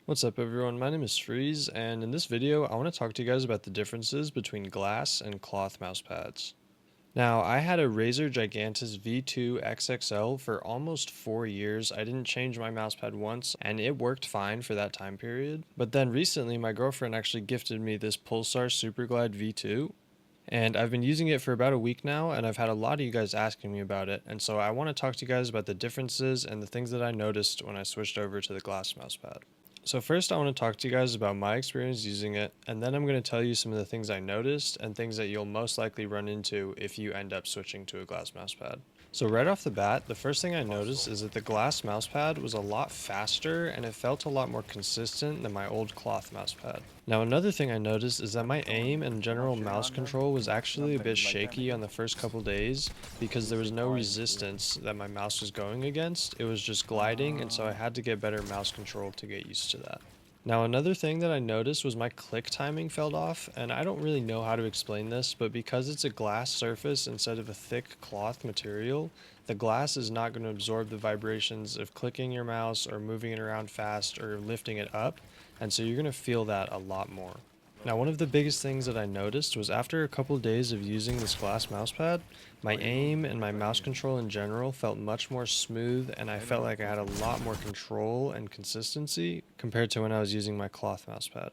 What's up everyone, my name is Freeze, and in this video I want to talk to you guys about the differences between glass and cloth mouse pads. Now, I had a Razer Gigantus V2 XXL for almost 4 years. I didn't change my mousepad once, and it worked fine for that time period. But then recently my girlfriend actually gifted me this Pulsar Superglide V2, and I've been using it for about a week now, and I've had a lot of you guys asking me about it, and so I want to talk to you guys about the differences and the things that I noticed when I switched over to the glass mousepad. So first I want to talk to you guys about my experience using it, and then I'm going to tell you some of the things I noticed and things that you'll most likely run into if you end up switching to a glass mousepad. So right off the bat, the first thing I noticed is that the glass mousepad was a lot faster and it felt a lot more consistent than my old cloth mousepad. Now another thing I noticed is that my aim and general mouse control was actually a bit shaky on the first couple days because there was no resistance that my mouse was going against. It was just gliding, and so I had to get better mouse control to get used to that. Now another thing that I noticed was my click timing fell off, and I don't really know how to explain this, but because it's a glass surface instead of a thick cloth material, the glass is not going to absorb the vibrations of clicking your mouse or moving it around fast or lifting it up, and so you're going to feel that a lot more. Now, one of the biggest things that I noticed was after a couple days of using this glass mousepad, my aim and my mouse control in general felt much more smooth, and I felt like I had a lot more control and consistency compared to when I was using my cloth mousepad.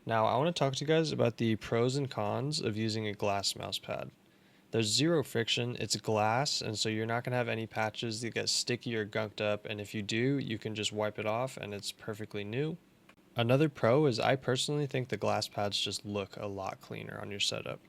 Now, I want to talk to you guys about the pros and cons of using a glass mousepad. There's zero friction, it's glass, and so you're not going to have any patches that get sticky or gunked up, and if you do, you can just wipe it off and it's perfectly new. Another pro is I personally think the glass pads just look a lot cleaner on your setup.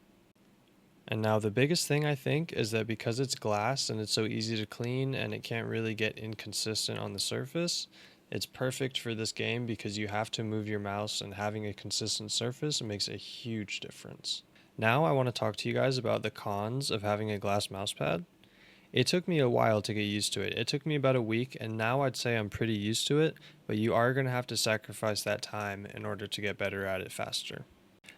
And now the biggest thing I think is that because it's glass and it's so easy to clean and it can't really get inconsistent on the surface, it's perfect for this game because you have to move your mouse, and having a consistent surface makes a huge difference. Now I want to talk to you guys about the cons of having a glass mousepad. It took me a while to get used to it. It took me about a week, and now I'd say I'm pretty used to it, but you are going to have to sacrifice that time in order to get better at it faster.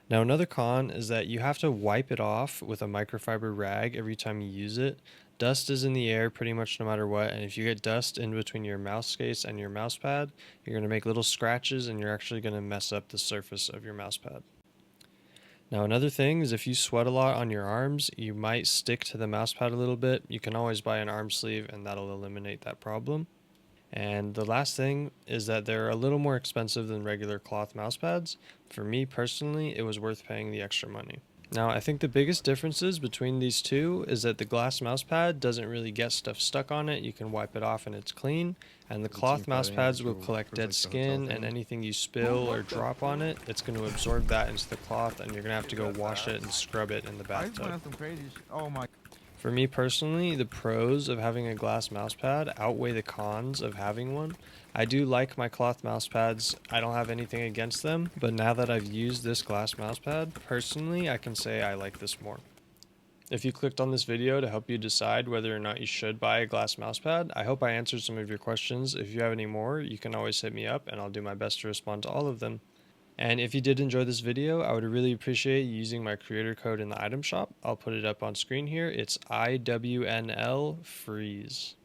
Now another con is that you have to wipe it off with a microfiber rag every time you use it. Dust is in the air pretty much no matter what, and if you get dust in between your mouse case and your mouse pad, you're going to make little scratches and you're actually going to mess up the surface of your mouse pad. Now another thing is if you sweat a lot on your arms, you might stick to the mouse pad a little bit. You can always buy an arm sleeve and that'll eliminate that problem. And the last thing is that they're a little more expensive than regular cloth mouse pads. For me personally, it was worth paying the extra money. Now, I think the biggest differences between these two is that the glass mouse pad doesn't really get stuff stuck on it. You can wipe it off and it's clean. And the cloth mouse pads will collect dead skin, and anything you spill or drop on it, it's going to absorb that into the cloth, and you're going to have to go wash it and scrub it in the bathtub. For me personally, the pros of having a glass mousepad outweigh the cons of having one. I do like my cloth mousepads, I don't have anything against them, but now that I've used this glass mousepad, personally I can say I like this more. If you clicked on this video to help you decide whether or not you should buy a glass mousepad, I hope I answered some of your questions. If you have any more, you can always hit me up and I'll do my best to respond to all of them. And if you did enjoy this video, I would really appreciate you using my creator code in the item shop. I'll put it up on screen here. It's IWNL Freeze.